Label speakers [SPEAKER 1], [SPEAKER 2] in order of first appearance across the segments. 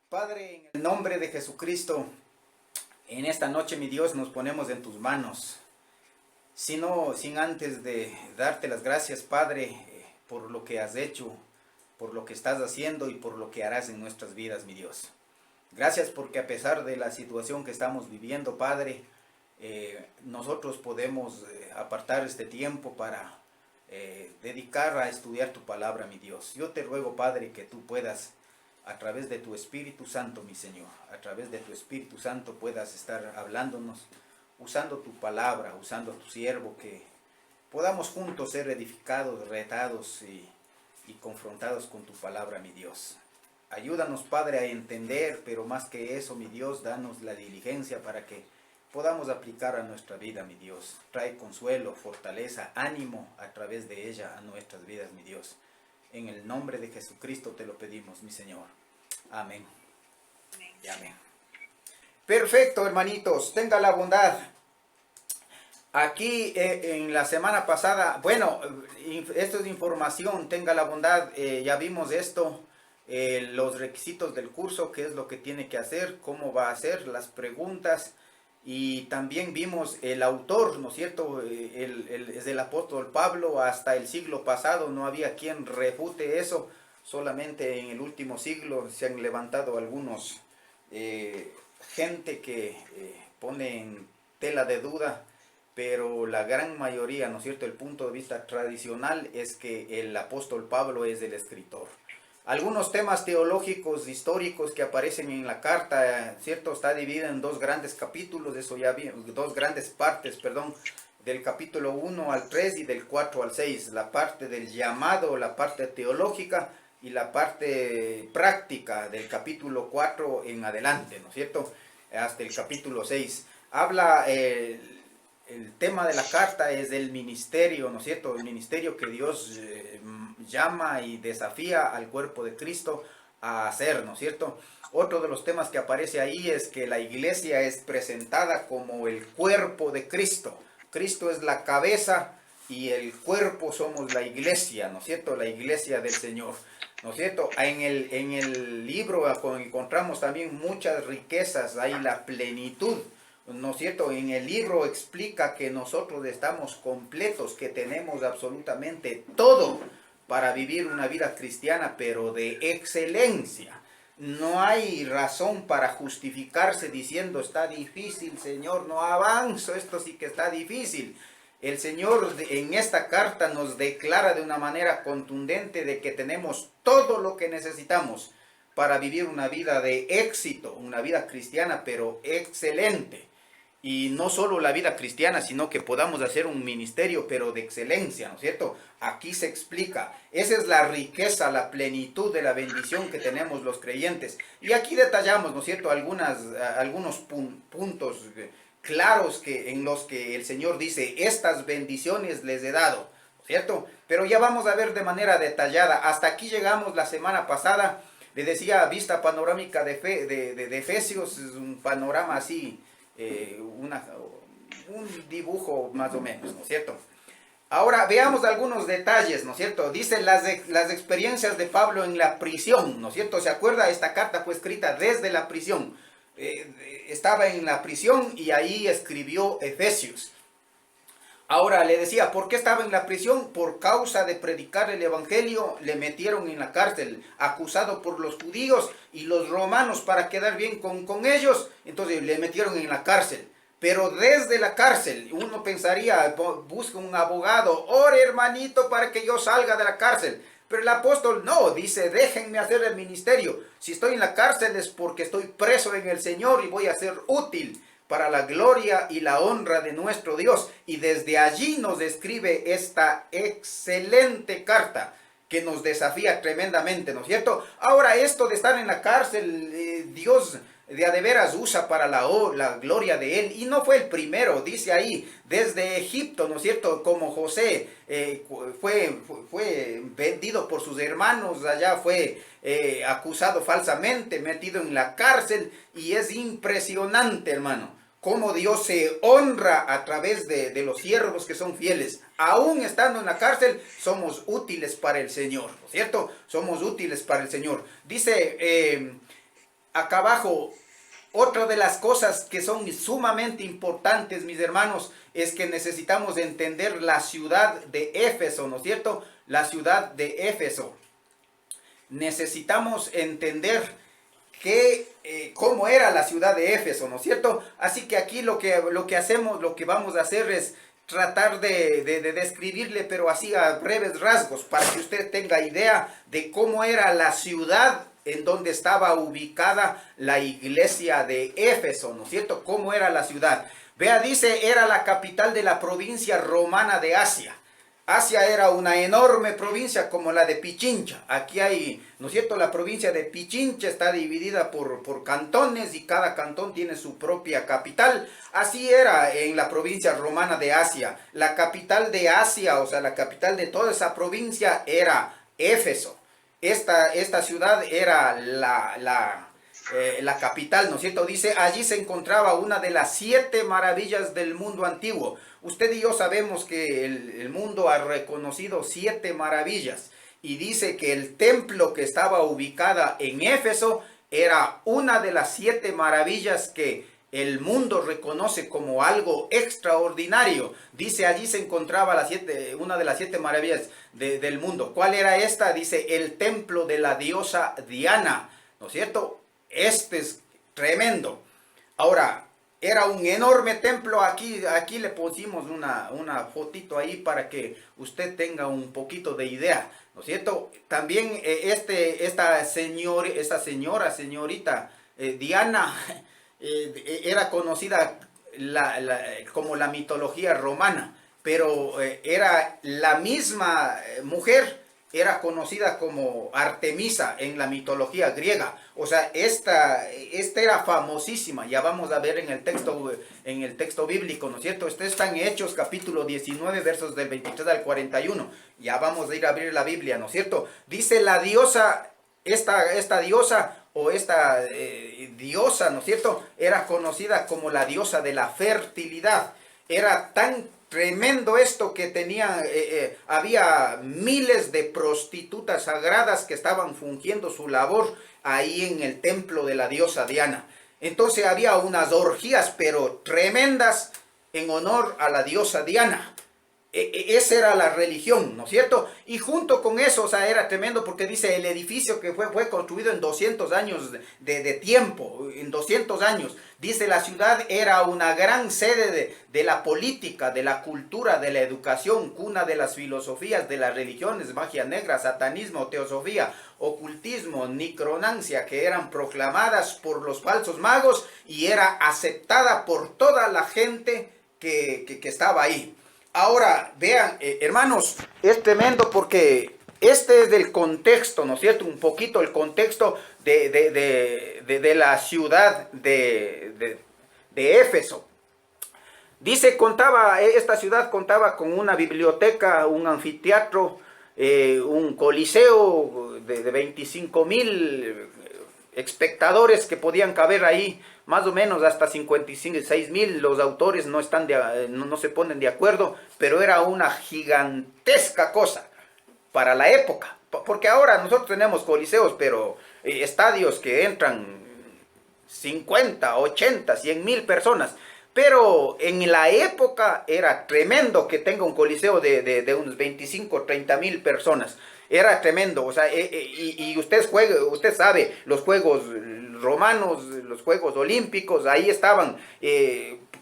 [SPEAKER 1] Padre, en el nombre de Jesucristo, en esta noche, mi Dios, nos ponemos en tus manos. Sin antes de darte las gracias, Padre, por lo que has hecho, por lo que estás haciendo y por lo que harás en nuestras vidas, mi Dios. Gracias porque a pesar de la situación que estamos viviendo, Padre, nosotros podemos apartar este tiempo para dedicar a estudiar tu palabra, mi Dios. Yo te ruego, Padre, que tú puedas, a través de tu Espíritu Santo, mi Señor, a través de tu Espíritu Santo puedas estar hablándonos, usando tu palabra, usando tu siervo, que podamos juntos ser edificados, retados y confrontados con tu palabra, mi Dios. Ayúdanos, Padre, a entender, pero más que eso, mi Dios, danos la diligencia para que podamos aplicar a nuestra vida, mi Dios. Trae consuelo, fortaleza, ánimo a través de ella a nuestras vidas, mi Dios. En el nombre de Jesucristo te lo pedimos, mi Señor. Amén. Y amén. Perfecto, hermanitos. Tenga la bondad. Aquí en la semana pasada, bueno, esto es información, tenga la bondad, ya vimos esto, los requisitos del curso, qué es lo que tiene que hacer, cómo va a hacer, las preguntas, y también vimos el autor, ¿no es cierto? Es el apóstol Pablo. Hasta el siglo pasado no había quien refute eso, solamente en el último siglo se han levantado algunos, gente que pone en tela de duda, pero la gran mayoría, ¿no es cierto?, el punto de vista tradicional es que el apóstol Pablo es el escritor. Algunos temas teológicos, históricos que aparecen en la carta, ¿cierto?, está dividida en dos grandes capítulos, eso ya vimos, dos grandes partes, perdón, del capítulo 1 al 3 y del 4 al 6, la parte del llamado, la parte teológica y la parte práctica del capítulo 4 en adelante, ¿no es cierto?, hasta el capítulo 6. Habla... el tema de la carta es el ministerio, ¿no es cierto? El ministerio que Dios llama y desafía al cuerpo de Cristo a hacer, ¿no es cierto? Otro de los temas que aparece ahí es que la iglesia es presentada como el cuerpo de Cristo. Cristo es la cabeza y el cuerpo somos la iglesia, ¿no es cierto? La iglesia del Señor, ¿no es cierto? En el libro encontramos también muchas riquezas, hay la plenitud, ¿no es cierto? En el libro explica que nosotros estamos completos, que tenemos absolutamente todo para vivir una vida cristiana, pero de excelencia. No hay razón para justificarse diciendo, está difícil, Señor, no avanzo, esto sí que está difícil. El Señor en esta carta nos declara de una manera contundente de que tenemos todo lo que necesitamos para vivir una vida de éxito, una vida cristiana, pero excelente. Y no solo la vida cristiana, sino que podamos hacer un ministerio, pero de excelencia, ¿no es cierto? Aquí se explica. Esa es la riqueza, la plenitud de la bendición que tenemos los creyentes. Y aquí detallamos, ¿no es cierto?, algunos puntos claros en los que el Señor dice, estas bendiciones les he dado, ¿no es cierto? Pero ya vamos a ver de manera detallada. Hasta aquí llegamos la semana pasada. Le decía, vista panorámica de Efesios, es un panorama así, un dibujo más o menos, ¿no es cierto? Ahora veamos algunos detalles, ¿no es cierto? Dice las experiencias de Pablo en la prisión, ¿no es cierto? ¿Se acuerda? Esta carta fue escrita desde la prisión. Estaba en la prisión y ahí escribió Efesios. Ahora le decía, ¿por qué estaba en la prisión? Por causa de predicar el evangelio, le metieron en la cárcel, acusado por los judíos y los romanos para quedar bien con ellos, entonces le metieron en la cárcel. Pero desde la cárcel, uno pensaría, busca un abogado, ore hermanito para que yo salga de la cárcel. Pero el apóstol no, dice, déjenme hacer el ministerio. Si estoy en la cárcel es porque estoy preso en el Señor y voy a ser útil para la gloria y la honra de nuestro Dios. Y desde allí nos escribe esta excelente carta que nos desafía tremendamente, ¿no es cierto? Ahora, esto de estar en la cárcel, Dios de a de veras usa para la gloria de Él. Y no fue el primero, dice ahí, desde Egipto, ¿no es cierto? Como José fue vendido por sus hermanos, allá fue acusado falsamente, metido en la cárcel. Y es impresionante, hermano, cómo Dios se honra a través de los siervos que son fieles. Aún estando en la cárcel, somos útiles para el Señor, ¿no es cierto? Somos útiles para el Señor. Dice, acá abajo, otra de las cosas que son sumamente importantes, mis hermanos, es que necesitamos entender la ciudad de Éfeso, ¿no es cierto? La ciudad de Éfeso. Necesitamos entender cómo era la ciudad de Éfeso, ¿no es cierto? Así que aquí lo que hacemos, lo que vamos a hacer es tratar de describirle, pero así a breves rasgos, para que usted tenga idea de cómo era la ciudad en donde estaba ubicada la iglesia de Éfeso, ¿no es cierto? ¿Cómo era la ciudad? Vea, dice, era la capital de la provincia romana de Asia. Asia era una enorme provincia como la de Pichincha. Aquí hay, ¿no es cierto? La provincia de Pichincha está dividida por cantones y cada cantón tiene su propia capital. Así era en la provincia romana de Asia. La capital de Asia, o sea, la capital de toda esa provincia era Éfeso. Esta ciudad era la capital, ¿no es cierto? Dice, allí se encontraba una de las 7 maravillas del mundo antiguo. Usted y yo sabemos que el mundo ha reconocido 7 maravillas. Y dice que el templo que estaba ubicada en Éfeso era una de las 7 maravillas que el mundo reconoce como algo extraordinario. Dice, allí se encontraba una de las 7 maravillas del mundo. ¿Cuál era esta? Dice, el templo de la diosa Diana, ¿no es cierto? Este es tremendo. Ahora, era un enorme templo. Aquí le pusimos una fotito ahí para que usted tenga un poquito de idea, ¿no es cierto? También esta señorita Diana, era conocida como la mitología romana, pero era la misma mujer, era conocida como Artemisa en la mitología griega. O sea, esta era famosísima. Ya vamos a ver en el texto bíblico, ¿no es cierto? Esto está en Hechos capítulo 19, versos del 23 al 41. Ya vamos a ir a abrir la Biblia, ¿no es cierto? Dice la diosa, esta diosa o esta diosa, ¿no es cierto? Era conocida como la diosa de la fertilidad. Era tan tremendo esto que había miles de prostitutas sagradas que estaban fungiendo su labor ahí en el templo de la diosa Diana. Entonces había unas orgías, pero tremendas, en honor a la diosa Diana. Esa era la religión, ¿no es cierto? Y junto con eso, o sea, era tremendo porque dice el edificio que fue construido en 200 años de tiempo, en 200 años. Dice la ciudad era una gran sede de la política, de la cultura, de la educación, cuna de las filosofías, de las religiones, magia negra, satanismo, teosofía, ocultismo, necromancia, que eran proclamadas por los falsos magos y era aceptada por toda la gente que estaba ahí. Ahora, vean, hermanos, es tremendo porque este es del contexto, ¿no es cierto? Un poquito el contexto de la ciudad de Éfeso. Dice, esta ciudad contaba con una biblioteca, un anfiteatro, un coliseo de 25,000 espectadores que podían caber ahí, más o menos hasta 56,000. Los autores no se ponen de acuerdo, pero era una gigantesca cosa para la época. Porque ahora nosotros tenemos coliseos, pero estadios que entran 50, 80, 100,000 personas. Pero en la época era tremendo que tenga un coliseo de unos 25, 30,000 personas. Era tremendo, o sea, y usted sabe, los Juegos Romanos, los Juegos Olímpicos, ahí estaban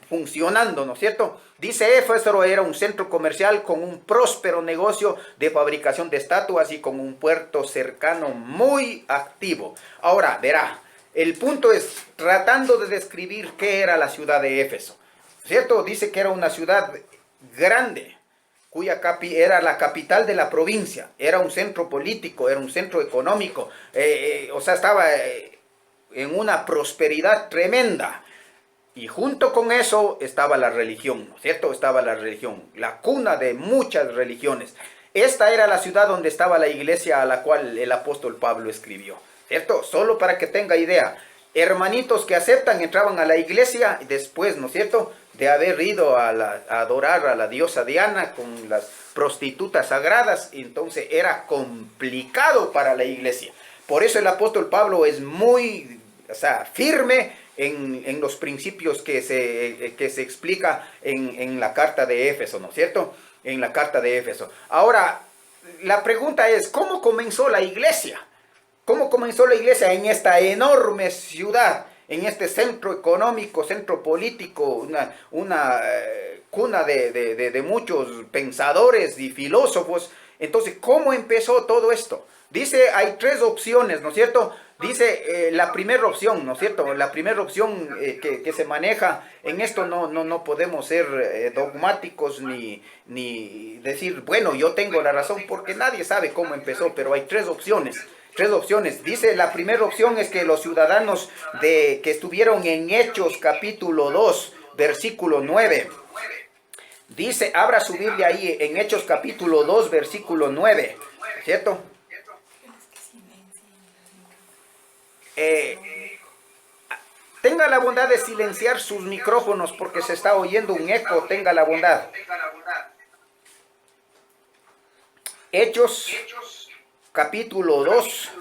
[SPEAKER 1] funcionando, ¿no es cierto? Dice, Éfeso era un centro comercial con un próspero negocio de fabricación de estatuas y con un puerto cercano muy activo. Ahora, verá, el punto es, tratando de describir qué era la ciudad de Éfeso, ¿cierto? Dice que era una ciudad grande, cuya era la capital de la provincia, era un centro político, era un centro económico, o sea, estaba en una prosperidad tremenda. Y junto con eso estaba la religión, ¿no es cierto? Estaba la religión, la cuna de muchas religiones. Esta era la ciudad donde estaba la iglesia a la cual el apóstol Pablo escribió, ¿cierto? Solo para que tenga idea. Hermanitos que aceptan entraban a la iglesia después, ¿no es cierto?, de haber ido a adorar a la diosa Diana con las prostitutas sagradas. Entonces era complicado para la iglesia. Por eso el apóstol Pablo es muy o sea, firme en los principios que se explica en la carta de Éfeso, ¿no es cierto? En la carta de Éfeso. Ahora, la pregunta es, ¿cómo comenzó la iglesia? ¿Cómo comenzó la iglesia en esta enorme ciudad, en este centro económico, centro político, una cuna de muchos pensadores y filósofos? Entonces, ¿cómo empezó todo esto? Dice, hay tres opciones, ¿no es cierto? Dice la primera opción, ¿no es cierto? La primera opción que se maneja en esto, no podemos ser dogmáticos ni decir, bueno, yo tengo la razón, porque nadie sabe cómo empezó, pero hay tres opciones. Tres opciones. Dice, la primera opción es que los ciudadanos que estuvieron en Hechos capítulo 2, versículo 9. Dice, abra su Biblia ahí en Hechos capítulo 2, versículo 9. ¿Cierto? Tenga la bondad de silenciar sus micrófonos porque se está oyendo un eco. Tenga la bondad. Hechos capítulo 2,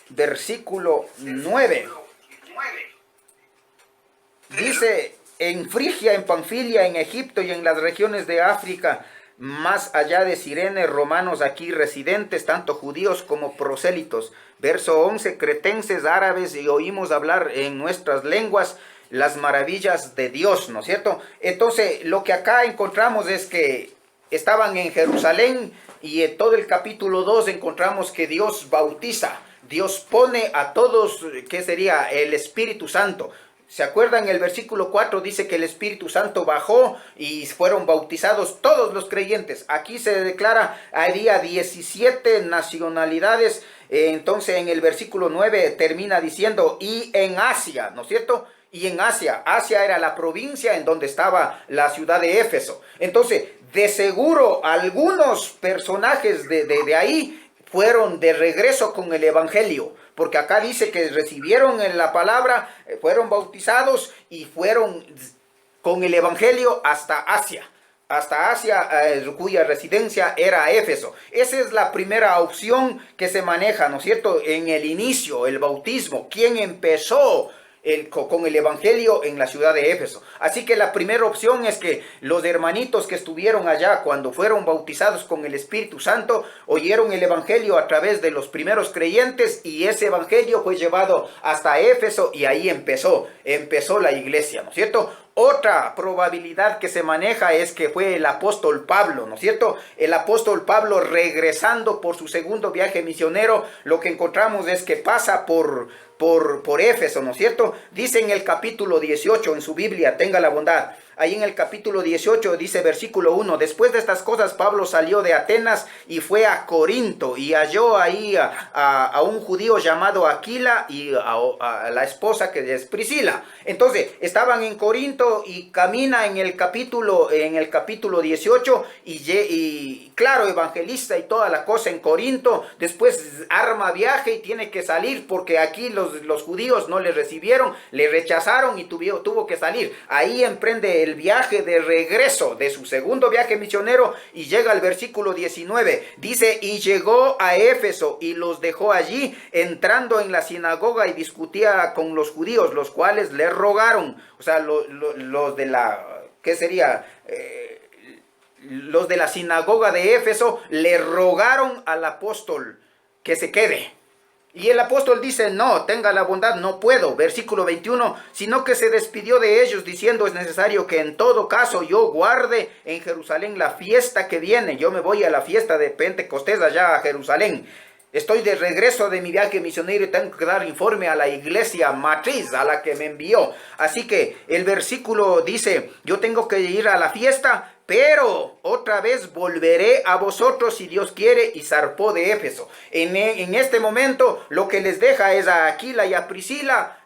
[SPEAKER 1] versículo 9. Dice, en Frigia, en Panfilia, en Egipto y en las regiones de África, más allá de Cirene, romanos aquí residentes, tanto judíos como prosélitos. Verso 11, cretenses, árabes, y oímos hablar en nuestras lenguas las maravillas de Dios, ¿no es cierto? Entonces, lo que acá encontramos es que estaban en Jerusalén, y en todo el capítulo 2 encontramos que Dios bautiza, Dios pone a todos, ¿qué sería? El Espíritu Santo. ¿Se acuerdan? El versículo 4 dice que el Espíritu Santo bajó y fueron bautizados todos los creyentes. Aquí se declara, había 17 nacionalidades. Entonces en el versículo 9 termina diciendo, y en Asia, ¿no es cierto? Y en Asia era la provincia en donde estaba la ciudad de Éfeso. Entonces, de seguro, algunos personajes de ahí fueron de regreso con el Evangelio. Porque acá dice que recibieron la palabra, fueron bautizados y fueron con el Evangelio hasta Asia. Hasta Asia, cuya residencia era Éfeso. Esa es la primera opción que se maneja, ¿no es cierto? En el inicio, el bautismo. ¿Quién empezó con el Evangelio en la ciudad de Éfeso? Así que la primera opción es que los hermanitos que estuvieron allá cuando fueron bautizados con el Espíritu Santo oyeron el Evangelio a través de los primeros creyentes, y ese Evangelio fue llevado hasta Éfeso y ahí empezó la iglesia, ¿no es cierto? Otra probabilidad que se maneja es que fue el apóstol Pablo, ¿no es cierto? El apóstol Pablo, regresando por su segundo viaje misionero, lo que encontramos es que pasa por Éfeso, ¿no es cierto? Dice en el capítulo 18 en su Biblia, tenga la bondad. Ahí en el capítulo 18 dice versículo 1, después de estas cosas Pablo salió de Atenas y fue a Corinto y halló ahí a un judío llamado Aquila y a la esposa que es Priscila. Entonces estaban en Corinto y camina en el capítulo 18 y claro, evangelista y toda la cosa en Corinto. Después arma viaje y tiene que salir porque aquí los judíos no le recibieron, le rechazaron y tuvo que salir. Ahí emprende el viaje de regreso de su segundo viaje misionero y llega al versículo 19. Dice, y llegó a Éfeso y los dejó allí, entrando en la sinagoga y discutía con los judíos, los cuales le rogaron, o sea, los de la, ¿qué sería? Los de la sinagoga de Éfeso le rogaron al apóstol que se quede. Y el apóstol dice, no, tenga la bondad, no puedo. Versículo 21, sino que se despidió de ellos diciendo, es necesario que en todo caso yo guarde en Jerusalén la fiesta que viene. Yo me voy a la fiesta de Pentecostés allá a Jerusalén. Estoy de regreso de mi viaje misionero y tengo que dar informe a la iglesia matriz a la que me envió. Así que el versículo dice, yo tengo que ir a la fiesta, pero otra vez volveré a vosotros si Dios quiere, y zarpó de Éfeso. En este momento lo que les deja es a Aquila y a Priscila,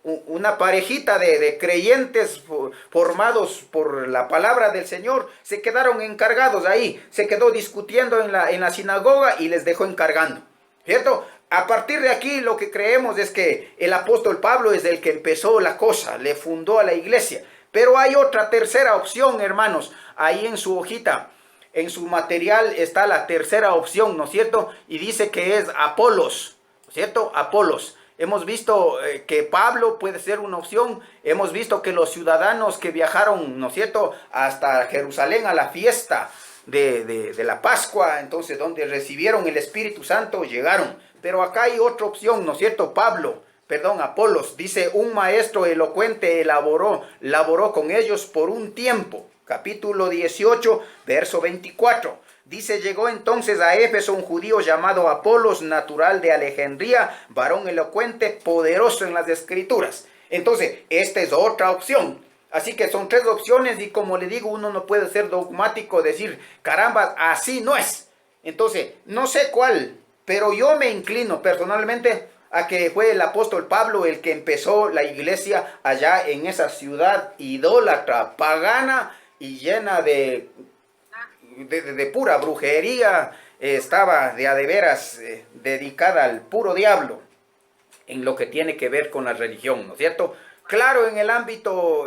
[SPEAKER 1] una parejita de creyentes formados por la palabra del Señor. Se quedaron encargados ahí, se quedó discutiendo en la sinagoga y les dejó encargando, ¿cierto? A partir de aquí lo que creemos es que el apóstol Pablo es el que empezó la cosa, le fundó a la iglesia. Pero hay otra tercera opción, hermanos. Ahí en su hojita, en su material está la tercera opción, ¿no es cierto? Y dice que es Apolos. ¿cierto? Apolos. Hemos visto que Pablo puede ser una opción. Hemos visto que los ciudadanos que viajaron, ¿no es cierto?, hasta Jerusalén a la fiesta de la Pascua, entonces donde recibieron el Espíritu Santo, llegaron. Pero acá hay otra opción, ¿no es cierto? Apolos, dice, un maestro elocuente laboró con ellos por un tiempo. Capítulo 18, verso 24. Dice, llegó entonces a Éfeso un judío llamado Apolos, natural de Alejandría, varón elocuente, poderoso en las escrituras. Entonces, esta es otra opción. Así que son tres opciones y como le digo, uno no puede ser dogmático, decir, caramba, así no es. Entonces, no sé cuál, pero yo me inclino personalmente a que fue el apóstol Pablo el que empezó la iglesia allá en esa ciudad idólatra, pagana y llena de pura brujería. Estaba de a de veras dedicada al puro diablo en lo que tiene que ver con la religión, ¿no es cierto? Claro, en el ámbito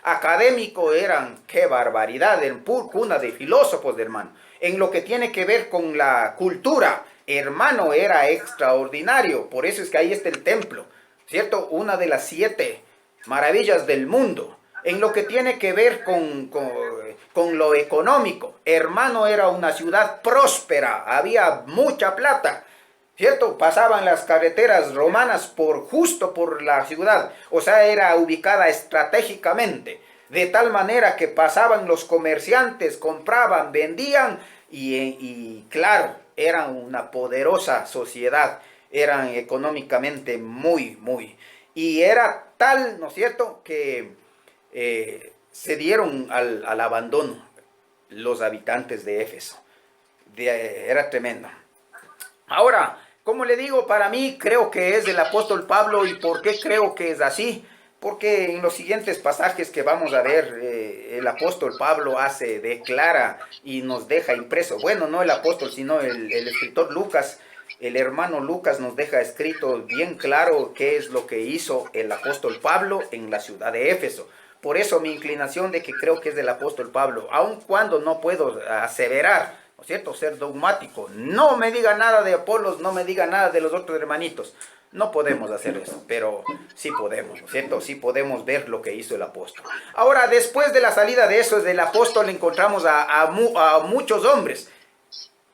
[SPEAKER 1] académico eran, qué barbaridad, en cuna de filósofos, hermano. En lo que tiene que ver con la cultura, hermano, era extraordinario. Por eso es que ahí está el templo, ¿cierto? Una de las 7 maravillas del mundo. En lo que tiene que ver con lo económico, hermano, era una ciudad próspera, había mucha plata, ¿cierto? Pasaban las carreteras romanas justo por la ciudad, o sea, era ubicada estratégicamente, de tal manera que pasaban los comerciantes, compraban, vendían y claro, eran una poderosa sociedad, eran económicamente y era tal, ¿no es cierto?, que se dieron al abandono los habitantes de Éfeso. Era tremendo. Ahora, como le digo, para mí creo que es del apóstol Pablo. ¿Y por qué creo que es así? Porque en los siguientes pasajes que vamos a ver, el apóstol Pablo declara y nos deja impreso. Bueno, no el apóstol, sino el escritor Lucas. El hermano Lucas nos deja escrito bien claro qué es lo que hizo el apóstol Pablo en la ciudad de Éfeso. Por eso mi inclinación de que creo que es del apóstol Pablo, aun cuando no puedo aseverar, ¿no es cierto?, ser dogmático. No me diga nada de Apolos, no me diga nada de los otros hermanitos. No podemos hacer eso, pero sí podemos, ¿no es cierto? Sí podemos ver lo que hizo el apóstol. Ahora, después de la salida de eso, del apóstol encontramos a muchos hombres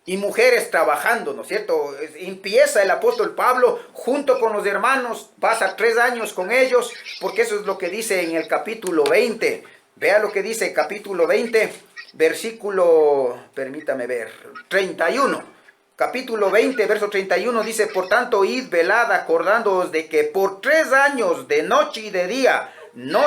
[SPEAKER 1] y mujeres trabajando, ¿no es cierto? Empieza el apóstol Pablo junto con los hermanos, pasa 3 años con ellos, porque eso es lo que dice en el capítulo 20. Vea lo que dice capítulo 20, versículo, permítame ver, 31. Capítulo 20, verso 31 dice, por tanto, id velad acordándoos de que por 3 años de noche y de día no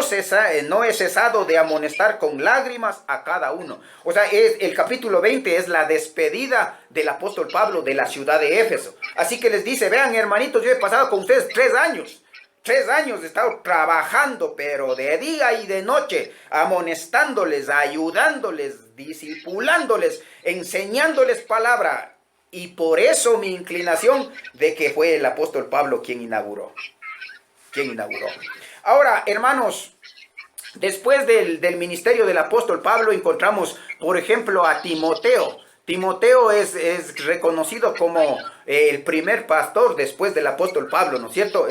[SPEAKER 1] he cesado de amonestar con lágrimas a cada uno. O sea, el capítulo 20 es la despedida del apóstol Pablo de la ciudad de Éfeso. Así que les dice, vean hermanitos, yo he pasado con ustedes 3 años. 3 años he estado trabajando, pero de día y de noche, amonestándoles, ayudándoles, discipulándoles, enseñándoles palabra. Y por eso mi inclinación de que fue el apóstol Pablo quien inauguró. Ahora, hermanos, después del ministerio del apóstol Pablo encontramos, por ejemplo, a Timoteo. Timoteo es reconocido como el primer pastor después del apóstol Pablo, ¿no es cierto?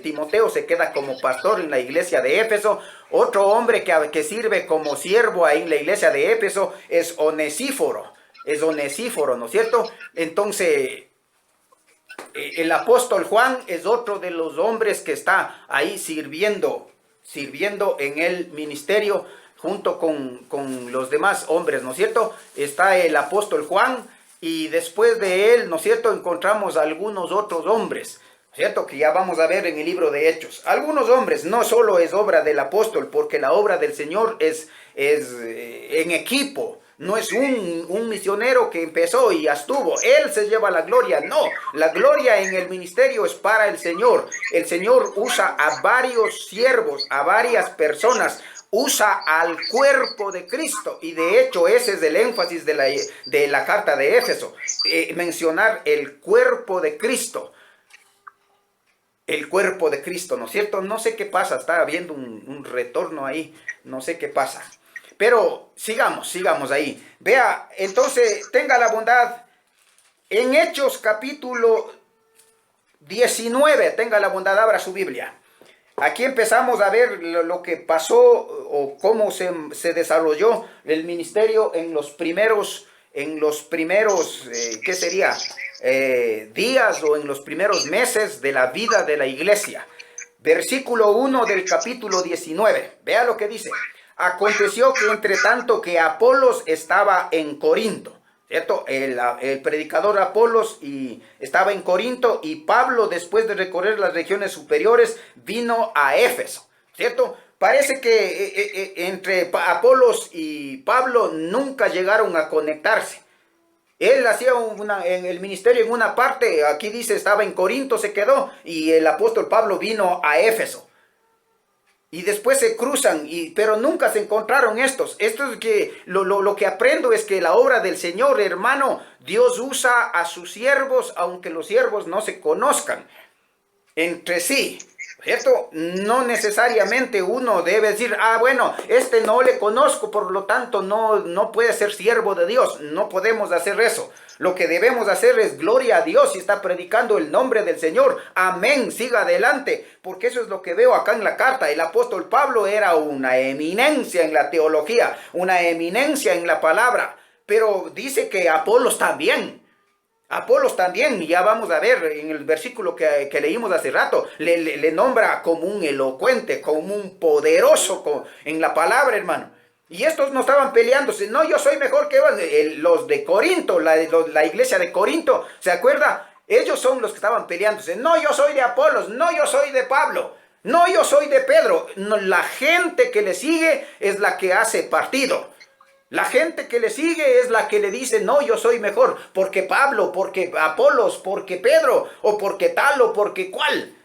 [SPEAKER 1] Timoteo se queda como pastor en la iglesia de Éfeso. Otro hombre que sirve como siervo ahí en la iglesia de Éfeso es Onesíforo. ¿No es cierto? Entonces, el apóstol Juan es otro de los hombres que está ahí sirviendo en el ministerio junto con los demás hombres, ¿no es cierto? Está el apóstol Juan y después de él, ¿no es cierto?, encontramos algunos otros hombres, ¿no es cierto?, que ya vamos a ver en el libro de Hechos. Algunos hombres, no solo es obra del apóstol, porque la obra del Señor es en equipo. No es un misionero que empezó y ya estuvo. Él se lleva la gloria. No, la gloria en el ministerio es para el Señor. El Señor usa a varios siervos, a varias personas. Usa al cuerpo de Cristo. Y de hecho ese es el énfasis de la carta de Éfeso. Mencionar el cuerpo de Cristo. El cuerpo de Cristo, ¿no es cierto? No sé qué pasa. Está habiendo un retorno ahí. No sé qué pasa. Pero sigamos ahí. Vea, entonces, tenga la bondad. En Hechos capítulo 19, tenga la bondad, abra su Biblia. Aquí empezamos a ver lo que pasó o cómo se desarrolló el ministerio en los primeros, ¿qué sería? Días o en los primeros meses de la vida de la iglesia. Versículo 1 del capítulo 19. Vea lo que dice. Aconteció que entre tanto que Apolos estaba en Corinto, ¿cierto? El predicador Apolos estaba en Corinto, y Pablo, después de recorrer las regiones superiores, vino a Éfeso, ¿cierto? Parece que entre Apolos y Pablo nunca llegaron a conectarse. Él hacía en el ministerio en una parte, aquí dice estaba en Corinto, se quedó, y el apóstol Pablo vino a Éfeso. Y después se cruzan, pero nunca se encontraron estos. Esto es que lo que aprendo es que la obra del Señor, hermano, Dios usa a sus siervos, aunque los siervos no se conozcan entre sí, ¿cierto? No necesariamente uno debe decir, bueno, este no le conozco, por lo tanto no puede ser siervo de Dios. No podemos hacer eso. Lo que debemos hacer es gloria a Dios y está predicando el nombre del Señor. Amén, siga adelante, porque eso es lo que veo acá en la carta. El apóstol Pablo era una eminencia en la teología, una eminencia en la palabra, pero dice que Apolos también, ya vamos a ver en el versículo que leímos hace rato, le nombra como un elocuente, como un poderoso en la palabra, hermano. Y estos no estaban peleándose, no, yo soy mejor que los de Corinto, la iglesia de Corinto, ¿se acuerda? Ellos son los que estaban peleándose, no, yo soy de Apolos, no, yo soy de Pablo, no, yo soy de Pedro. No, la gente que le sigue es la que hace partido. La gente que le sigue es la que le dice, no, yo soy mejor, porque Pablo, porque Apolos, porque Pedro, o porque tal, o porque cual.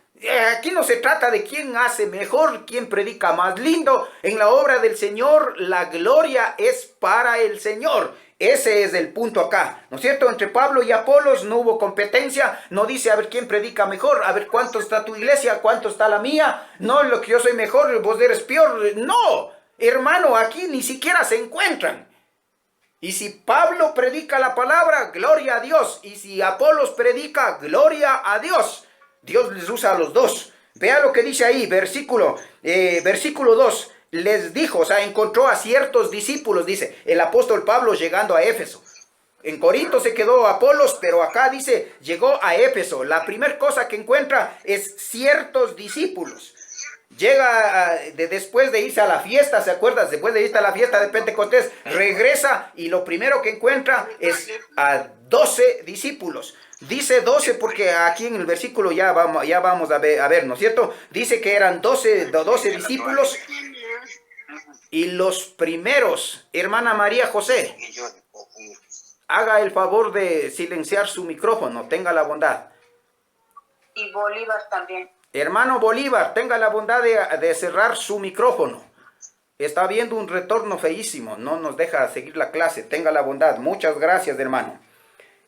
[SPEAKER 1] Aquí no se trata de quién hace mejor, quién predica más lindo. En la obra del Señor, la gloria es para el Señor. Ese es el punto acá, ¿no es cierto? Entre Pablo y Apolos no hubo competencia. No dice a ver quién predica mejor, a ver cuánto está tu iglesia, cuánto está la mía. No, lo que yo soy mejor, vos eres peor. No, hermano, aquí ni siquiera se encuentran. Y si Pablo predica la palabra, gloria a Dios. Y si Apolos predica, gloria a Dios. Dios les usa a los dos. Vea lo que dice ahí, versículo 2. Les dijo, o sea, encontró a ciertos discípulos, dice el apóstol Pablo llegando a Éfeso. En Corinto se quedó Apolos, pero acá dice, llegó a Éfeso. La primera cosa que encuentra es ciertos discípulos. Llega después de irse a la fiesta, ¿se acuerdan? Después de irse a la fiesta de Pentecostés, regresa y lo primero que encuentra es a 12 discípulos. Dice 12 porque aquí en el versículo ya vamos a ver, ¿no es cierto? Dice que eran 12 discípulos, y los primeros, hermana María José, haga el favor de silenciar su micrófono, tenga la bondad.
[SPEAKER 2] Y Bolívar también.
[SPEAKER 1] Hermano Bolívar, tenga la bondad de cerrar su micrófono. Está habiendo un retorno feísimo, no nos deja seguir la clase. Tenga la bondad. Muchas gracias, hermano.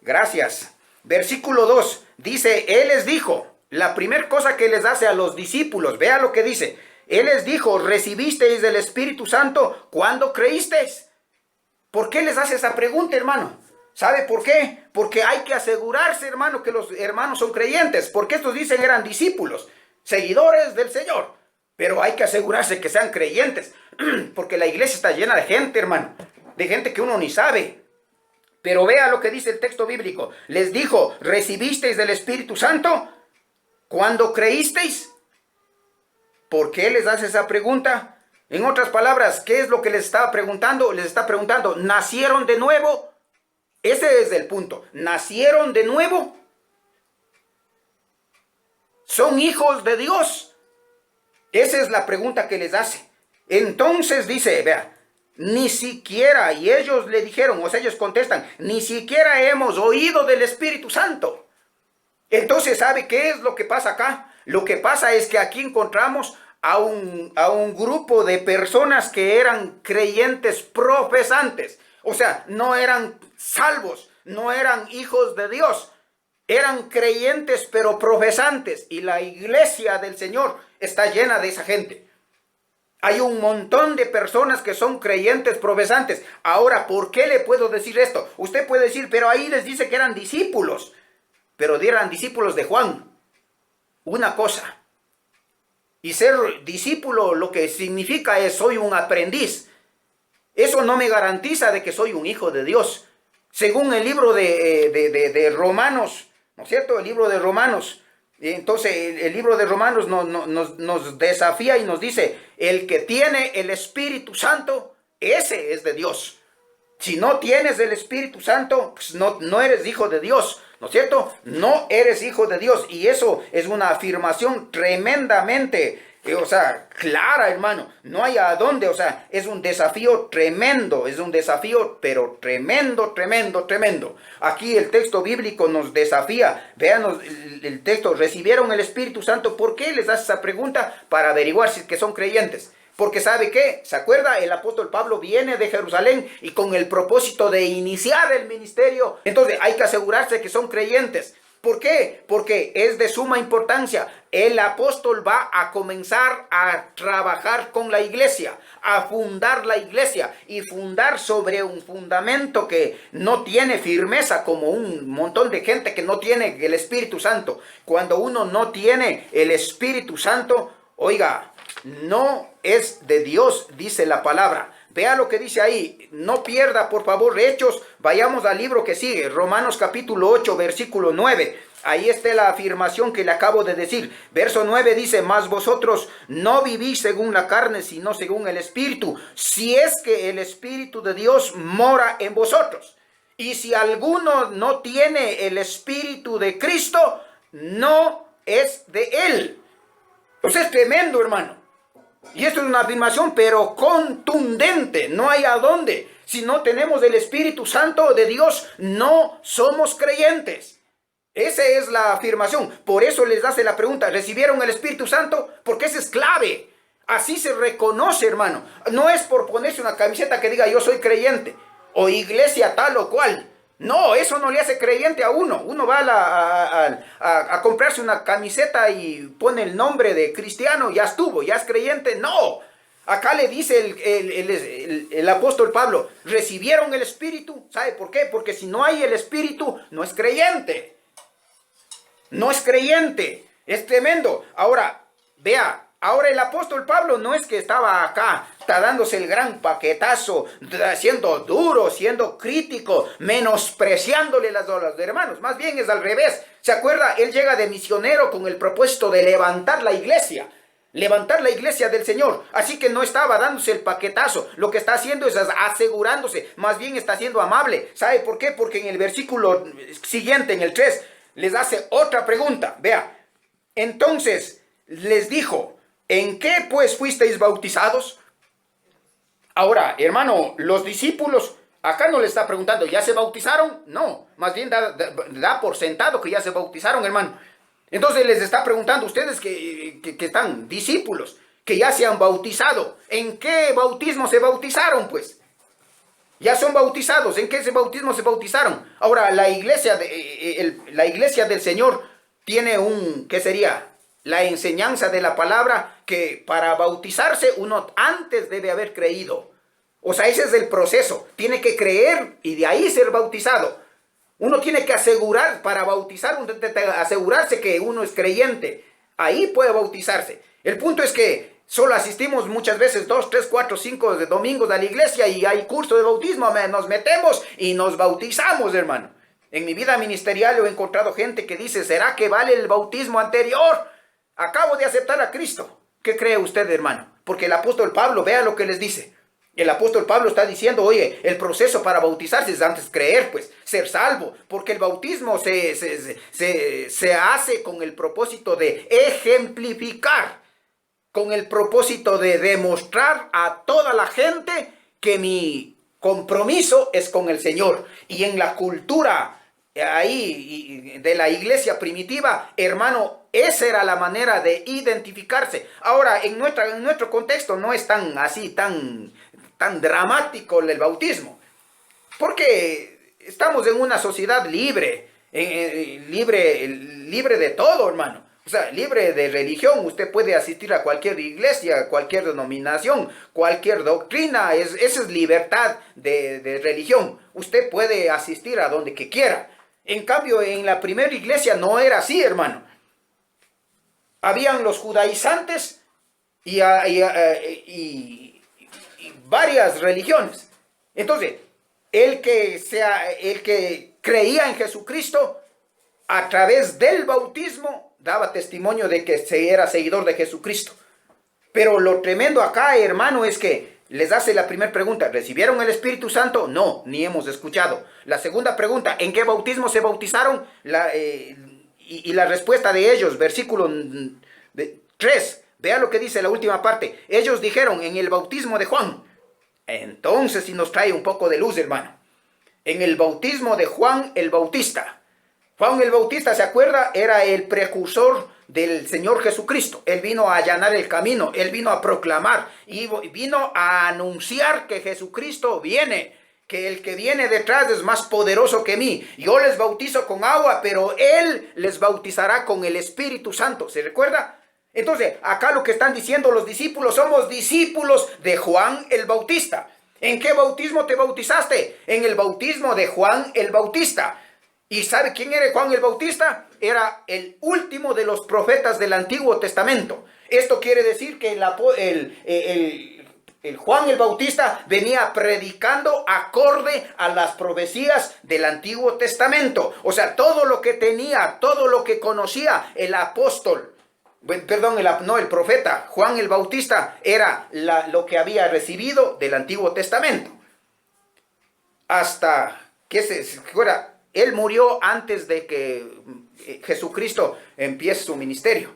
[SPEAKER 1] Gracias. Versículo 2, dice, Él les dijo, la primera cosa que les hace a los discípulos, vea lo que dice. Él les dijo, ¿recibisteis del Espíritu Santo cuando creísteis? ¿Por qué les hace esa pregunta, hermano? ¿Sabe por qué? Porque hay que asegurarse, hermano, que los hermanos son creyentes. Porque estos dicen eran discípulos, seguidores del Señor. Pero hay que asegurarse que sean creyentes. Porque la iglesia está llena de gente, hermano. De gente que uno ni sabe. Pero vea lo que dice el texto bíblico. Les dijo, ¿recibisteis del Espíritu Santo cuando creísteis? ¿Por qué les hace esa pregunta? En otras palabras, ¿qué es lo que les estaba preguntando? Les está preguntando, ¿nacieron de nuevo? Ese es el punto. ¿Nacieron de nuevo? ¿Son hijos de Dios? Esa es la pregunta que les hace. Entonces dice, vea, ni siquiera, y ellos le dijeron, o sea, ellos contestan, ni siquiera hemos oído del Espíritu Santo. Entonces, ¿sabe qué es lo que pasa acá? Lo que pasa es que aquí encontramos a un grupo de personas que eran creyentes profesantes. O sea, no eran salvos, no eran hijos de Dios. Eran creyentes pero profesantes. Y la iglesia del Señor está llena de esa gente. Hay un montón de personas que son creyentes profesantes. Ahora, ¿por qué le puedo decir esto? Usted puede decir, pero ahí les dice que eran discípulos. Pero eran discípulos de Juan. una cosa. Y ser discípulo lo que significa es soy un aprendiz. Eso no me garantiza de que soy un hijo de Dios. Según el libro de Romanos, ¿no es cierto? El libro de Romanos. Entonces el libro de Romanos nos desafía y nos dice, el que tiene el Espíritu Santo, ese es de Dios. Si no tienes el Espíritu Santo, pues no eres hijo de Dios, ¿no es cierto? No eres hijo de Dios. Y eso es una afirmación tremendamente, clara, hermano. No hay a dónde, es un desafío tremendo, es un desafío, pero tremendo, tremendo, tremendo. Aquí el texto bíblico nos desafía. Vean el texto, recibieron el Espíritu Santo. ¿Por qué les hace esa pregunta? Para averiguar si es que son creyentes. Porque ¿sabe qué? ¿Se acuerda? El apóstol Pablo viene de Jerusalén y con el propósito de iniciar el ministerio. Entonces hay que asegurarse que son creyentes. ¿Por qué? Porque es de suma importancia. El apóstol va a comenzar a trabajar con la iglesia, a fundar la iglesia y fundar sobre un fundamento que no tiene firmeza, como un montón de gente que no tiene el Espíritu Santo. Cuando uno no tiene el Espíritu Santo, oiga, no es de Dios, dice la palabra. Vea lo que dice ahí. No pierda, por favor, Hechos. Vayamos al libro que sigue. Romanos capítulo 8, versículo 9. Ahí está la afirmación que le acabo de decir. Verso 9 dice, mas vosotros no vivís según la carne, sino según el Espíritu. Si es que el Espíritu de Dios mora en vosotros. Y si alguno no tiene el Espíritu de Cristo, no es de él. Pues es tremendo, hermano. Y esto es una afirmación, pero contundente. No hay a dónde. Si no tenemos el Espíritu Santo de Dios, no somos creyentes. Esa es la afirmación. Por eso les hace la pregunta, ¿recibieron el Espíritu Santo? Porque esa es clave. Así se reconoce, hermano. No es por ponerse una camiseta que diga yo soy creyente o iglesia tal o cual. No, eso no le hace creyente a uno. Uno va a comprarse una camiseta y pone el nombre de cristiano, ya estuvo, ya es creyente. No, acá le dice el apóstol Pablo, recibieron el Espíritu. ¿Sabe por qué? Porque si no hay el Espíritu, no es creyente. No es creyente. Es tremendo. Ahora, vea. Ahora el apóstol Pablo no es que estaba acá, está dándose el gran paquetazo, siendo duro, siendo crítico, menospreciándole las olas de hermanos. Más bien es al revés. ¿Se acuerda? Él llega de misionero con el propósito de levantar la iglesia del Señor. Así que no estaba dándose el paquetazo. Lo que está haciendo es asegurándose, más bien está siendo amable. ¿Sabe por qué? Porque en el versículo siguiente, en el 3, les hace otra pregunta. Vea, entonces les dijo, ¿en qué pues fuisteis bautizados? Ahora, hermano, los discípulos, acá no le está preguntando, ¿ya se bautizaron? No, más bien da por sentado que ya se bautizaron, hermano. Entonces les está preguntando, ustedes que están discípulos, que ya se han bautizado, ¿en qué bautismo se bautizaron, pues? Ya son bautizados, ¿en qué bautismo se bautizaron? Ahora, la iglesia del Señor tiene ¿qué sería? La enseñanza de la palabra, que para bautizarse uno antes debe haber creído. O sea, ese es el proceso. Tiene que creer y de ahí ser bautizado. Uno tiene que asegurar, para bautizar, asegurarse que uno es creyente. Ahí puede bautizarse. El punto es que solo asistimos muchas veces 2, 3, 4, 5 domingos a la iglesia y hay curso de bautismo. Nos metemos y nos bautizamos, hermano. En mi vida ministerial he encontrado gente que dice, ¿será que vale el bautismo anterior? Acabo de aceptar a Cristo. ¿Qué cree usted, hermano? Porque el apóstol Pablo, vea lo que les dice. El apóstol Pablo está diciendo, oye, el proceso para bautizarse es antes creer, pues, ser salvo. Porque el bautismo se hace con el propósito de ejemplificar, con el propósito de demostrar a toda la gente que mi compromiso es con el Señor. Y en la cultura ahí de la iglesia primitiva, hermano, esa era la manera de identificarse. Ahora, en nuestro contexto no es tan dramático el bautismo, porque estamos en una sociedad libre, libre de todo, hermano. O sea, libre de religión. Usted puede asistir a cualquier iglesia, cualquier denominación, cualquier doctrina. Esa es libertad de religión. Usted puede asistir a donde que quiera. En cambio, en la primera iglesia no era así, hermano. habían los judaizantes y varias religiones. Entonces, el que creía en Jesucristo, a través del bautismo, daba testimonio de que se era seguidor de Jesucristo. Pero lo tremendo acá, hermano, es que les hace la primera pregunta: ¿recibieron el Espíritu Santo? No, ni hemos escuchado. La segunda pregunta: ¿en qué bautismo se bautizaron? Y la respuesta de ellos, versículo 3, vea lo que dice la última parte. Ellos dijeron: en el bautismo de Juan. Entonces, si nos trae un poco de luz, hermano. En el bautismo de Juan el Bautista. Juan el Bautista, ¿se acuerda? Era el precursor del Señor Jesucristo. Él vino a allanar el camino, él vino a proclamar y vino a anunciar que Jesucristo viene, que el que viene detrás es más poderoso que mí. Yo les bautizo con agua, pero él les bautizará con el Espíritu Santo. ¿Se recuerda? Entonces, acá lo que están diciendo los discípulos: somos discípulos de Juan el Bautista. ¿En qué bautismo te bautizaste? En el bautismo de Juan el Bautista. ¿Y sabe quién era Juan el Bautista? Era el último de los profetas del Antiguo Testamento. Esto quiere decir que el Juan el Bautista venía predicando acorde a las profecías del Antiguo Testamento. O sea, todo lo que tenía, todo lo que conocía el apóstol, perdón, el profeta Juan el Bautista, era lo que había recibido del Antiguo Testamento. Hasta que fuera. Él murió antes de que Jesucristo empiece su ministerio.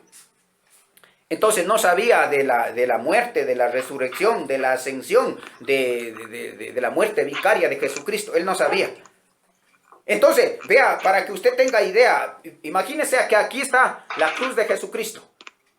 [SPEAKER 1] Entonces no sabía de la muerte, de la resurrección, de la ascensión, de la muerte vicaria de Jesucristo. Él no sabía. Entonces, vea, para que usted tenga idea, imagínese que aquí está la cruz de Jesucristo.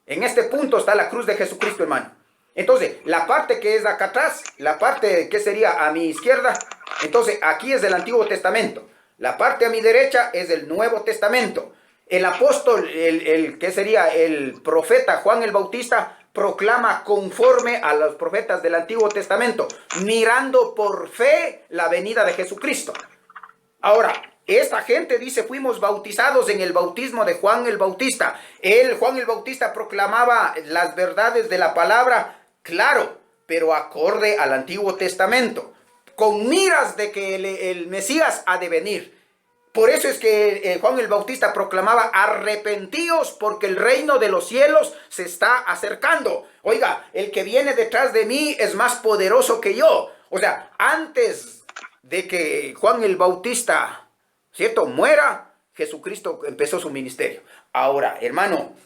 [SPEAKER 1] En este punto está la cruz de Jesucristo, hermano. Entonces, la parte que es acá atrás, la parte que sería a mi izquierda, entonces aquí es del Antiguo Testamento. La parte a mi derecha es del Nuevo Testamento. El apóstol, que sería el profeta Juan el Bautista, proclama conforme a los profetas del Antiguo Testamento, mirando por fe la venida de Jesucristo. Ahora, esta gente dice: fuimos bautizados en el bautismo de Juan el Bautista. Juan el Bautista proclamaba las verdades de la palabra, claro, pero acorde al Antiguo Testamento, con miras de que el Mesías ha de venir. Por eso es que Juan el Bautista proclamaba: arrepentíos, porque el reino de los cielos se está acercando. Oiga, el que viene detrás de mí es más poderoso que yo. O sea, antes de que Juan el Bautista, ¿cierto?, muera, Jesucristo empezó su ministerio. Ahora, hermano,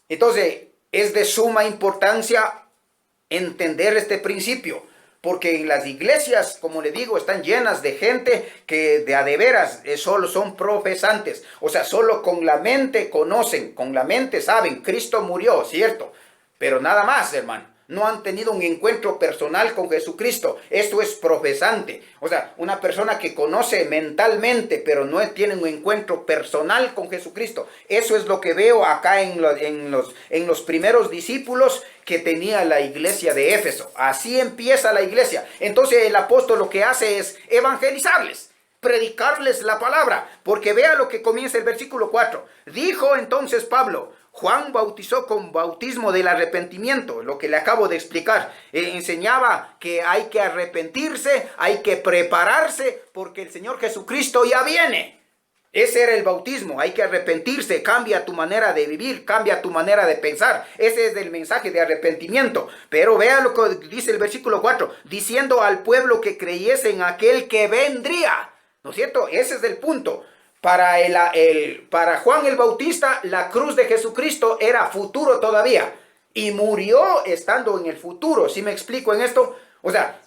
[SPEAKER 1] entonces es de suma importancia entender este principio. Porque en las iglesias, como le digo, están llenas de gente que de a de veras solo son profesantes. O sea, solo con la mente conocen, con la mente saben, Cristo murió, ¿cierto? Pero nada más, hermano. No han tenido un encuentro personal con Jesucristo. Esto es profesante. O sea, una persona que conoce mentalmente, pero no tiene un encuentro personal con Jesucristo. Eso es lo que veo acá en los primeros discípulos que tenía la iglesia de Éfeso. Así empieza la iglesia. Entonces el apóstol lo que hace es evangelizarles, predicarles la palabra. Porque vea lo que comienza el versículo 4. Dijo entonces Pablo: Juan bautizó con bautismo del arrepentimiento, lo que le acabo de explicar. Enseñaba que hay que arrepentirse, hay que prepararse, porque el Señor Jesucristo ya viene. Ese era el bautismo: hay que arrepentirse, cambia tu manera de vivir, cambia tu manera de pensar. Ese es el mensaje de arrepentimiento. Pero vea lo que dice el versículo 4, diciendo al pueblo que creyese en aquel que vendría. ¿No es cierto? Ese es el punto. Para Juan el Bautista, la cruz de Jesucristo era futuro todavía. Y murió estando en el futuro. ¿Sí me explico en esto? O sea,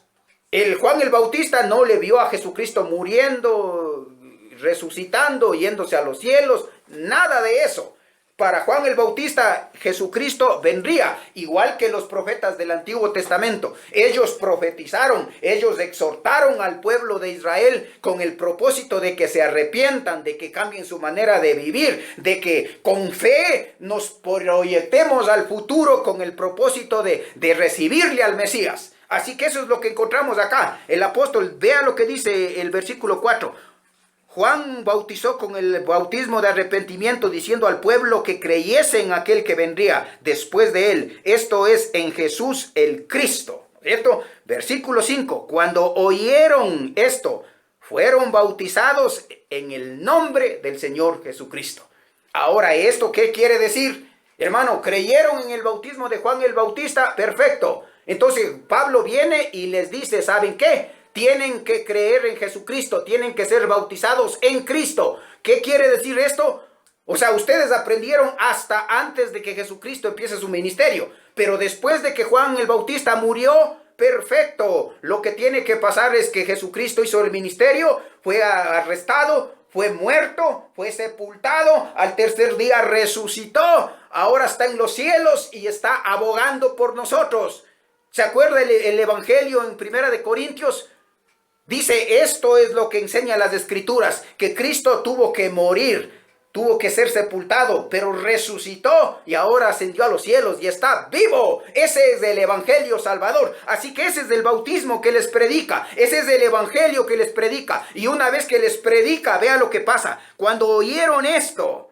[SPEAKER 1] Juan el Bautista no le vio a Jesucristo muriendo, resucitando, yéndose a los cielos. Nada de eso. Para Juan el Bautista, Jesucristo vendría, igual que los profetas del Antiguo Testamento. Ellos profetizaron, ellos exhortaron al pueblo de Israel con el propósito de que se arrepientan, de que cambien su manera de vivir, de que con fe nos proyectemos al futuro con el propósito de recibirle al Mesías. Así que eso es lo que encontramos acá. El apóstol, vea lo que dice el versículo 4. Juan bautizó con el bautismo de arrepentimiento, diciendo al pueblo que creyese en aquel que vendría después de él, esto es, en Jesús el Cristo, ¿cierto? Versículo 5, cuando oyeron esto, fueron bautizados en el nombre del Señor Jesucristo. Ahora, ¿esto qué quiere decir? Hermano, ¿creyeron en el bautismo de Juan el Bautista? Perfecto. Entonces Pablo viene y les dice, ¿saben qué? Tienen que creer en Jesucristo, tienen que ser bautizados en Cristo. ¿Qué quiere decir esto? O sea, ustedes aprendieron hasta antes de que Jesucristo empiece su ministerio. Pero después de que Juan el Bautista murió, perfecto. Lo que tiene que pasar es que Jesucristo hizo el ministerio, fue arrestado, fue muerto, fue sepultado, al tercer día resucitó. Ahora está en los cielos y está abogando por nosotros. ¿Se acuerda el Evangelio en Primera de Corintios? Dice, esto es lo que enseña las Escrituras, que Cristo tuvo que morir, tuvo que ser sepultado, pero resucitó y ahora ascendió a los cielos y está vivo. Ese es el Evangelio Salvador. Así que ese es el bautismo que les predica. Ese es el Evangelio que les predica. Y una vez que les predica, vea lo que pasa. Cuando oyeron esto,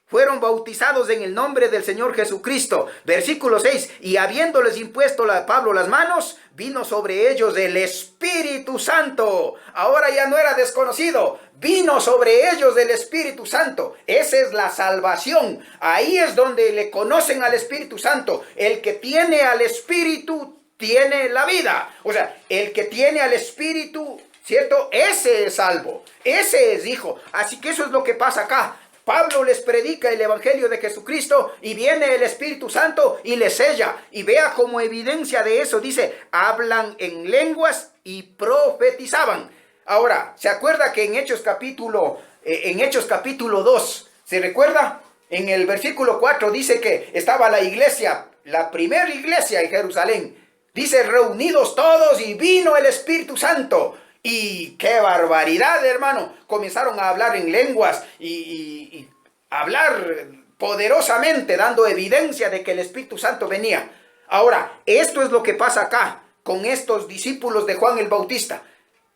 [SPEAKER 1] fueron bautizados en el nombre del Señor Jesucristo. Versículo 6. Y habiéndoles impuesto a Pablo las manos, vino sobre ellos el Espíritu Santo. Ahora ya no era desconocido. Vino sobre ellos el Espíritu Santo. Esa es la salvación. Ahí es donde le conocen al Espíritu Santo. El que tiene al Espíritu tiene la vida. O sea, el que tiene al Espíritu, ¿cierto? Ese es salvo. Ese es hijo. Así que eso es lo que pasa acá. Pablo les predica el Evangelio de Jesucristo y viene el Espíritu Santo y les sella. Y vea como evidencia de eso, dice, hablan en lenguas y profetizaban. Ahora, ¿se acuerda que en Hechos capítulo 2, ¿se recuerda? En el versículo 4 dice que estaba la iglesia, la primera iglesia en Jerusalén. Dice, reunidos todos y vino el Espíritu Santo. Y qué barbaridad, hermano. Comenzaron a hablar en lenguas y hablar poderosamente, dando evidencia de que el Espíritu Santo venía. Ahora, esto es lo que pasa acá con estos discípulos de Juan el Bautista.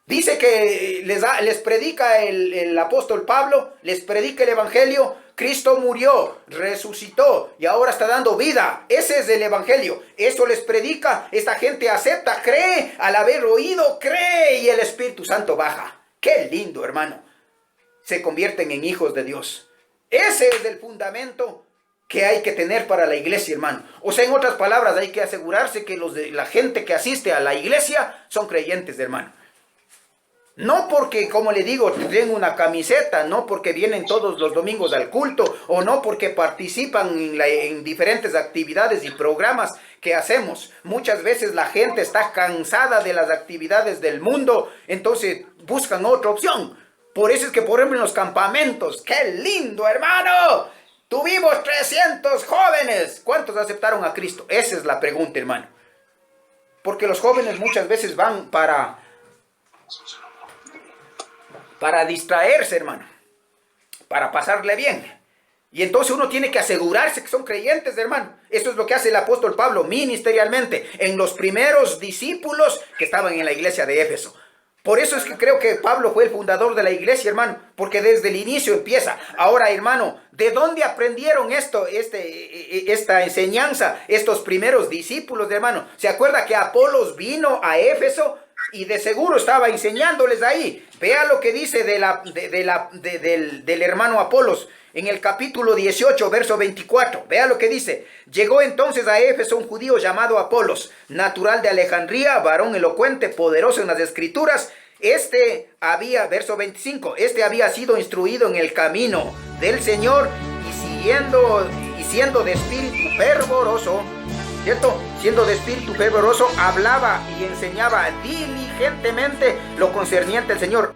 [SPEAKER 1] Dice que les predica el apóstol Pablo, les predica el Evangelio. Cristo murió, resucitó y ahora está dando vida. Ese es el Evangelio. Eso les predica. Esta gente acepta, cree. Al haber oído, cree y el Espíritu Santo baja. ¡Qué lindo, hermano! Se convierten en hijos de Dios. Ese es el fundamento que hay que tener para la iglesia, hermano. O sea, en otras palabras, hay que asegurarse que la gente que asiste a la iglesia son creyentes, hermano. No porque, como le digo, tienen una camiseta, no porque vienen todos los domingos al culto, o no porque participan en diferentes actividades y programas que hacemos. Muchas veces la gente está cansada de las actividades del mundo, entonces buscan otra opción. Por eso es que, por ejemplo, en los campamentos, ¡qué lindo, hermano! Tuvimos 300 jóvenes. ¿Cuántos aceptaron a Cristo? Esa es la pregunta, hermano. Porque los jóvenes muchas veces van para distraerse, hermano, para pasarle bien. Y entonces uno tiene que asegurarse que son creyentes, hermano. Esto es lo que hace el apóstol Pablo ministerialmente en los primeros discípulos que estaban en la iglesia de Éfeso. Por eso es que creo que Pablo fue el fundador de la iglesia, hermano, porque desde el inicio empieza. Ahora, hermano, ¿de dónde aprendieron esta enseñanza estos primeros discípulos, hermano? ¿Se acuerda que Apolos vino a Éfeso? Y de seguro estaba enseñándoles ahí. Vea lo que dice del hermano Apolos en el capítulo 18, verso 24. Vea lo que dice. Llegó entonces a Éfeso un judío llamado Apolos, natural de Alejandría, varón elocuente, poderoso en las escrituras. Verso 25, había sido instruido en el camino del Señor y siendo de espíritu fervoroso, ¿cierto? Siendo de espíritu fervoroso, hablaba y enseñaba diligentemente lo concerniente al Señor.